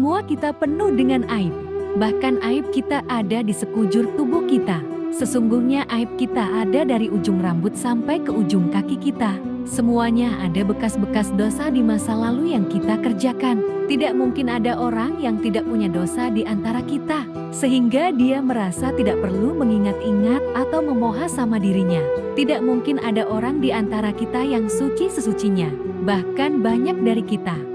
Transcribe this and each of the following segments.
Semua kita penuh dengan aib. Bahkan aib kita ada di sekujur tubuh kita. Sesungguhnya aib kita ada dari ujung rambut sampai ke ujung kaki kita. Semuanya ada bekas-bekas dosa di masa lalu yang kita kerjakan. Tidak mungkin ada orang yang tidak punya dosa di antara kita, sehingga dia merasa tidak perlu mengingat-ingat atau memohon sama dirinya. Tidak mungkin ada orang di antara kita yang suci sesucinya. Bahkan banyak dari kita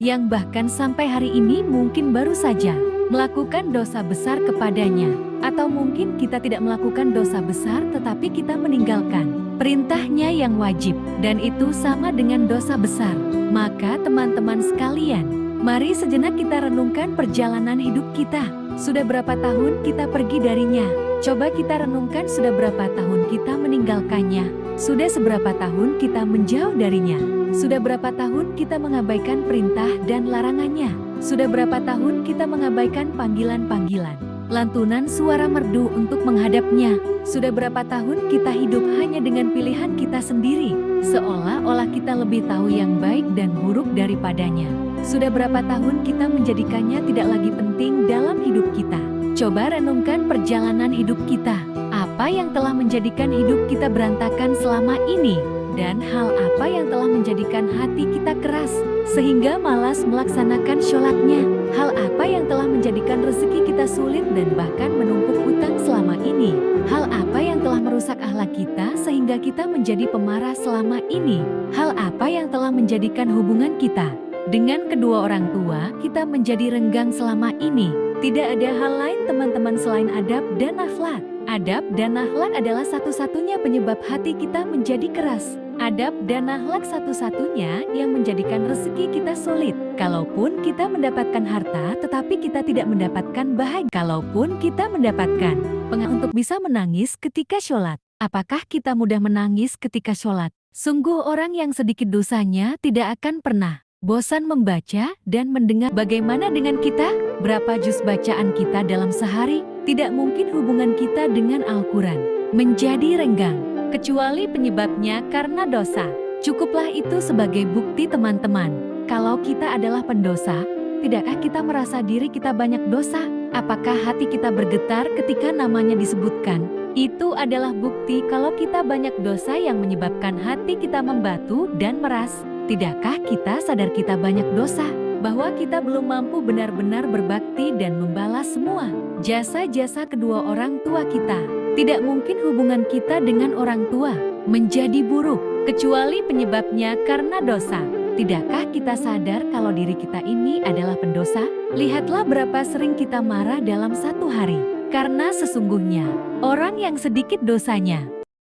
yang bahkan sampai hari ini mungkin baru saja melakukan dosa besar kepadanya. Atau mungkin kita tidak melakukan dosa besar tetapi kita meninggalkan perintahnya yang wajib. Dan itu sama dengan dosa besar. Maka teman-teman sekalian, mari sejenak kita renungkan perjalanan hidup kita. Sudah berapa tahun kita pergi darinya? Coba kita renungkan sudah berapa tahun kita meninggalkannya. Sudah seberapa tahun kita menjauh darinya. Sudah berapa tahun kita mengabaikan perintah dan larangannya. Sudah berapa tahun kita mengabaikan panggilan-panggilan, lantunan suara merdu untuk menghadapnya. Sudah berapa tahun kita hidup hanya dengan pilihan kita sendiri, seolah-olah kita lebih tahu yang baik dan buruk daripadanya. Sudah berapa tahun kita menjadikannya tidak lagi penting dalam hidup kita. Coba renungkan perjalanan hidup kita. Apa yang telah menjadikan hidup kita berantakan selama ini? Dan hal apa yang telah menjadikan hati kita keras, sehingga malas melaksanakan sholatnya? Hal apa yang telah menjadikan rezeki kita sulit dan bahkan menumpuk hutang selama ini? Hal apa yang telah merusak akhlak kita sehingga kita menjadi pemarah selama ini? Hal apa yang telah menjadikan hubungan kita dengan kedua orang tua kita menjadi renggang selama ini? Tidak ada hal lain teman-teman selain adab dan akhlak. Adab dan akhlak adalah satu-satunya penyebab hati kita menjadi keras. Adab dan akhlak satu-satunya yang menjadikan rezeki kita sulit. Kalaupun kita mendapatkan harta, tetapi kita tidak mendapatkan bahagia. Kalaupun kita mendapatkan untuk bisa menangis ketika sholat. Apakah kita mudah menangis ketika sholat? Sungguh orang yang sedikit dosanya tidak akan pernah bosan membaca dan mendengar. Bagaimana dengan kita? Berapa juz bacaan kita dalam sehari? Tidak mungkin hubungan kita dengan Al-Quran menjadi renggang, kecuali penyebabnya karena dosa. Cukuplah itu sebagai bukti teman-teman. Kalau kita adalah pendosa, tidakkah kita merasa diri kita banyak dosa? Apakah hati kita bergetar ketika namanya disebutkan? Itu adalah bukti kalau kita banyak dosa yang menyebabkan hati kita membatu dan meras. Tidakkah kita sadar kita banyak dosa? Bahwa kita belum mampu benar-benar berbakti dan membalas semua jasa-jasa kedua orang tua kita. Tidak mungkin hubungan kita dengan orang tua menjadi buruk, kecuali penyebabnya karena dosa. Tidakkah kita sadar kalau diri kita ini adalah pendosa? Lihatlah berapa sering kita marah dalam satu hari. Karena sesungguhnya, orang yang sedikit dosanya,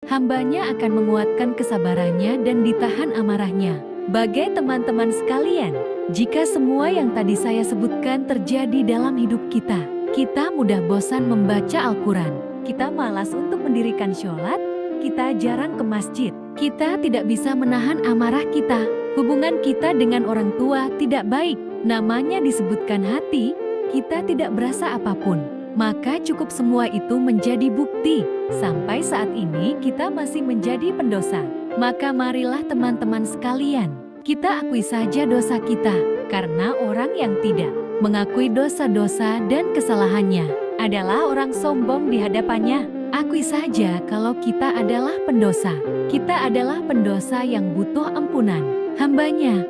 hambanya akan menguatkan kesabarannya dan ditahan amarahnya. Bagai teman-teman sekalian, jika semua yang tadi saya sebutkan terjadi dalam hidup kita, kita mudah bosan membaca Al-Quran, kita malas untuk mendirikan sholat, kita jarang ke masjid, kita tidak bisa menahan amarah kita, hubungan kita dengan orang tua tidak baik, namanya disebutkan hati, kita tidak berasa apapun. Maka cukup semua itu menjadi bukti, sampai saat ini kita masih menjadi pendosa. Maka marilah teman-teman sekalian, kita akui saja dosa kita, karena orang yang tidak mengakui dosa-dosa dan kesalahannya adalah orang sombong di hadapannya. Akui saja kalau kita adalah pendosa. Kita adalah pendosa yang butuh ampunan hambanya.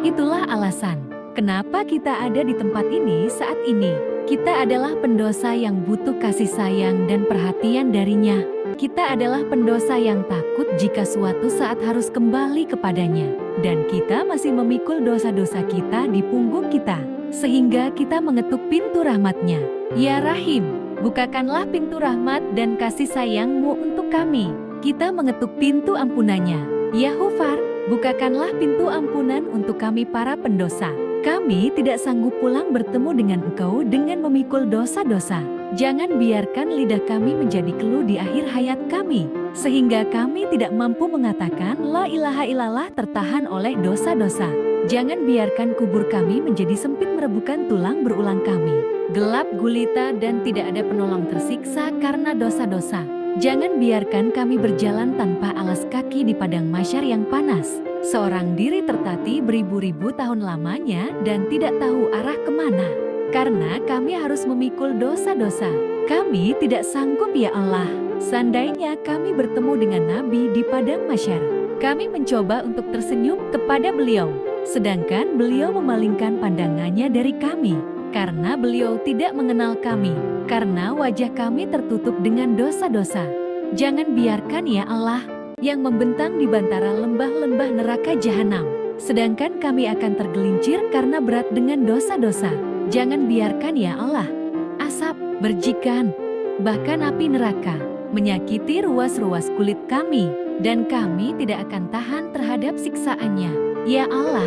Itulah alasan kenapa kita ada di tempat ini saat ini. Kita adalah pendosa yang butuh kasih sayang dan perhatian darinya. Kita adalah pendosa yang takut jika suatu saat harus kembali kepadanya. Dan kita masih memikul dosa-dosa kita di punggung kita, sehingga kita mengetuk pintu rahmat-Nya. Ya Rahim, bukakanlah pintu rahmat dan kasih sayang-Mu untuk kami. Kita mengetuk pintu ampunan-Nya. Ya Ghafar, bukakanlah pintu ampunan untuk kami para pendosa. Kami tidak sanggup pulang bertemu dengan Engkau dengan memikul dosa-dosa. Jangan biarkan lidah kami menjadi keluh di akhir hayat kami, sehingga kami tidak mampu mengatakan La ilaha illallah tertahan oleh dosa-dosa. Jangan biarkan kubur kami menjadi sempit merebukan tulang berulang kami, gelap gulita dan tidak ada penolong tersiksa karena dosa-dosa. Jangan biarkan kami berjalan tanpa alas kaki di padang mahsyar yang panas. seorang diri tertatih beribu-ribu tahun lamanya dan tidak tahu arah kemana. Karena kami harus memikul dosa-dosa. Kami tidak sanggup ya Allah. Seandainya kami bertemu dengan Nabi di padang mahsyar, kami mencoba untuk tersenyum kepada beliau. Sedangkan beliau memalingkan pandangannya dari kami. Karena beliau tidak mengenal kami. Karena wajah kami tertutup dengan dosa-dosa. Jangan biarkan ya Allah yang membentang di bantara lembah-lembah neraka jahanam. Sedangkan kami akan tergelincir karena berat dengan dosa-dosa. Jangan biarkan ya Allah asap, berjikan, bahkan api neraka menyakiti ruas-ruas kulit kami. Dan kami tidak akan tahan terhadap siksaannya. Ya Allah,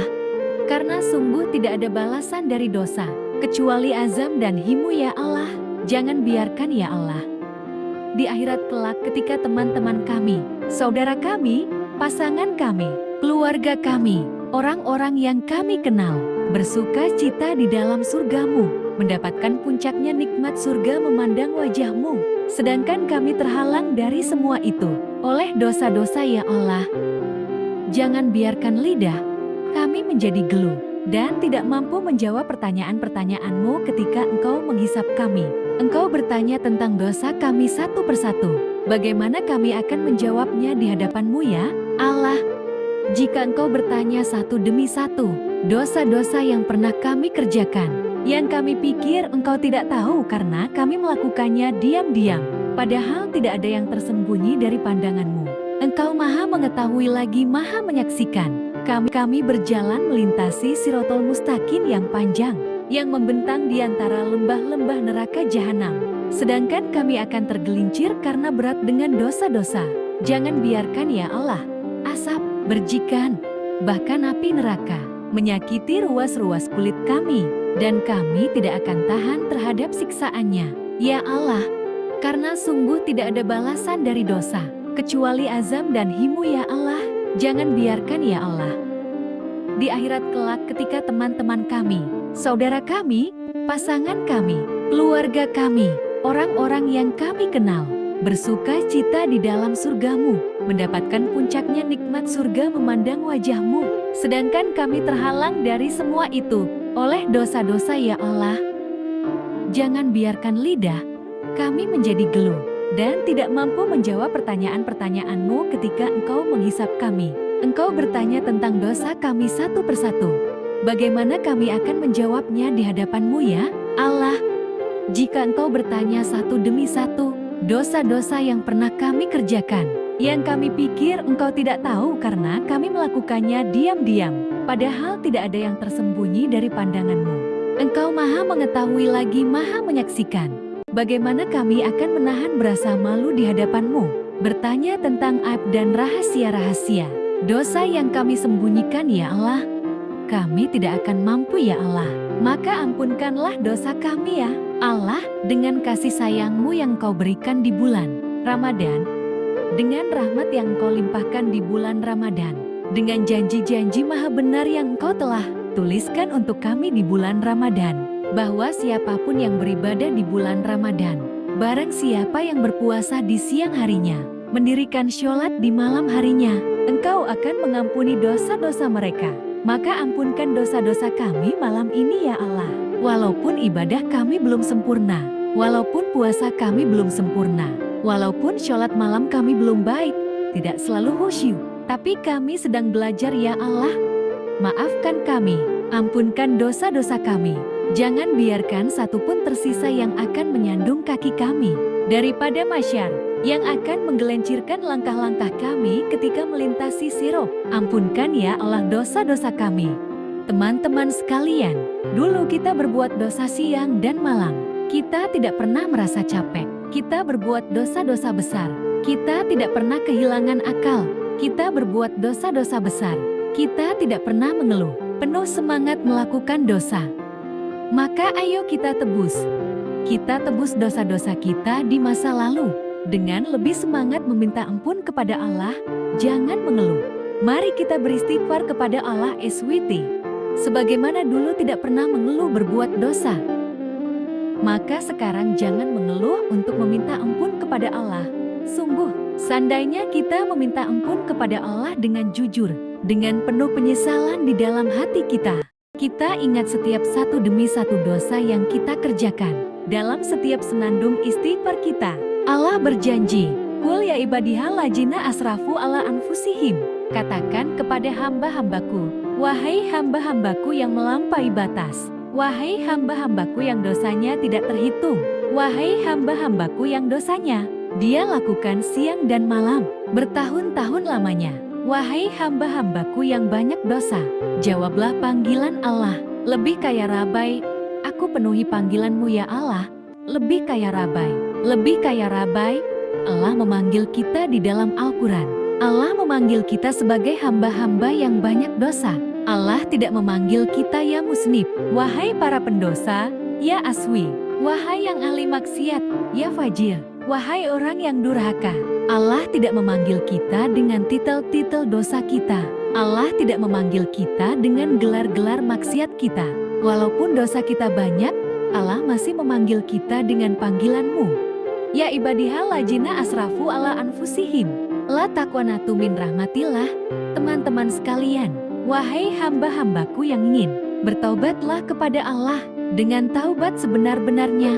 karena sungguh tidak ada balasan dari dosa kecuali azab dan himu ya Allah. Jangan biarkan ya Allah di akhirat kelak ketika teman-teman kami, saudara kami, pasangan kami, keluarga kami, orang-orang yang kami kenal, bersuka cita di dalam surgamu, mendapatkan puncaknya nikmat surga memandang wajahmu. Sedangkan kami terhalang dari semua itu oleh dosa-dosa ya Allah. Jangan biarkan lidah kami menjadi geluh dan tidak mampu menjawab pertanyaan-pertanyaanmu ketika Engkau menghisap kami. Engkau bertanya tentang dosa kami satu persatu. Bagaimana kami akan menjawabnya di hadapan-Mu ya Allah? Jika Engkau bertanya satu demi satu, dosa-dosa yang pernah kami kerjakan, yang kami pikir Engkau tidak tahu karena kami melakukannya diam-diam. Padahal tidak ada yang tersembunyi dari pandangan-Mu. Engkau Maha mengetahui lagi Maha menyaksikan. Kami berjalan melintasi Sirotol Mustaqim yang panjang, yang membentang di antara lembah-lembah neraka jahanam. Sedangkan kami akan tergelincir karena berat dengan dosa-dosa. Jangan biarkan ya Allah asap, berjikan, bahkan api neraka menyakiti ruas-ruas kulit kami. Dan kami tidak akan tahan terhadap siksaannya. Ya Allah, karena sungguh tidak ada balasan dari dosa kecuali azab dan himu ya Allah. Jangan biarkan ya Allah di akhirat kelak ketika teman-teman kami, saudara kami, pasangan kami, keluarga kami, orang-orang yang kami kenal, bersuka cita di dalam surgamu, mendapatkan puncaknya nikmat surga memandang wajahmu. Sedangkan kami terhalang dari semua itu oleh dosa-dosa ya Allah. Jangan biarkan lidah kami menjadi geluh dan tidak mampu menjawab pertanyaan-pertanyaanmu ketika Engkau menghisap kami. Engkau bertanya tentang dosa kami satu persatu. Bagaimana kami akan menjawabnya di hadapan-Mu ya Allah? Jika Engkau bertanya satu demi satu, dosa-dosa yang pernah kami kerjakan, yang kami pikir Engkau tidak tahu karena kami melakukannya diam-diam. Padahal tidak ada yang tersembunyi dari pandangan-Mu. Engkau Maha mengetahui lagi Maha menyaksikan. Bagaimana kami akan menahan rasa malu di hadapan-Mu, bertanya tentang aib dan rahasia-rahasia dosa yang kami sembunyikan ya Allah. Kami tidak akan mampu ya Allah. Maka ampunkanlah dosa kami ya Allah dengan kasih sayang-Mu yang Kau berikan di bulan Ramadan, dengan rahmat yang Kau limpahkan di bulan Ramadan, dengan janji-janji maha benar yang Kau telah tuliskan untuk kami di bulan Ramadan, bahwa siapapun yang beribadah di bulan Ramadan, barang siapa yang berpuasa di siang harinya, mendirikan sholat di malam harinya, Engkau akan mengampuni dosa-dosa mereka. Maka ampunkan dosa-dosa kami malam ini ya Allah. Walaupun ibadah kami belum sempurna, walaupun puasa kami belum sempurna, walaupun sholat malam kami belum baik, tidak selalu khusyuk, tapi kami sedang belajar ya Allah. Maafkan kami, ampunkan dosa-dosa kami. Jangan biarkan satupun tersisa yang akan menyandung kaki kami daripada mahsyar, yang akan menggelincirkan langkah-langkah kami ketika melintasi Sirat. Ampunkan ya Allah dosa-dosa kami. Teman-teman sekalian, dulu kita berbuat dosa siang dan malam. Kita tidak pernah merasa capek. Kita berbuat dosa-dosa besar. Kita tidak pernah kehilangan akal. Kita berbuat dosa-dosa besar. Kita tidak pernah mengeluh, penuh semangat melakukan dosa. Maka ayo kita tebus. Kita tebus dosa-dosa kita di masa lalu dengan lebih semangat meminta ampun kepada Allah. Jangan mengeluh. Mari kita beristighfar kepada Allah SWT, sebagaimana dulu tidak pernah mengeluh berbuat dosa. Maka sekarang jangan mengeluh untuk meminta ampun kepada Allah. Sungguh, seandainya kita meminta ampun kepada Allah dengan jujur, dengan penuh penyesalan di dalam hati kita. Kita ingat setiap satu demi satu dosa yang kita kerjakan dalam setiap senandung istighfar kita. Allah berjanji, "Qul ya ibadiyal ladzina asrafu ala anfusihim." Katakan kepada hamba-hambaku, wahai hamba-hambaku yang melampaui batas, wahai hamba-hambaku yang dosanya tidak terhitung, wahai hamba-hambaku yang dosanya dia lakukan siang dan malam, bertahun-tahun lamanya. Wahai hamba-hambaku yang banyak dosa, jawablah panggilan Allah. Lebih kaya Rabai, aku penuhi panggilanmu ya Allah. Lebih kaya Rabai, lebih kaya Rabai. Allah memanggil kita di dalam Al-Quran. Allah memanggil kita sebagai hamba-hamba yang banyak dosa. Allah tidak memanggil kita ya musnib, wahai para pendosa, ya aswi, wahai yang ahli maksiat, ya fajir. Wahai orang yang durhaka, Allah tidak memanggil kita dengan titel-titel dosa kita. Allah tidak memanggil kita dengan gelar-gelar maksiat kita. Walaupun dosa kita banyak, Allah masih memanggil kita dengan panggilan-Mu. Ya ibadihal ladzina asrafu ala anfusihim, la taqnatu min rahmatillah. Teman-teman sekalian, wahai hamba-hambaku yang ingin bertaubatlah kepada Allah dengan taubat sebenar-benarnya.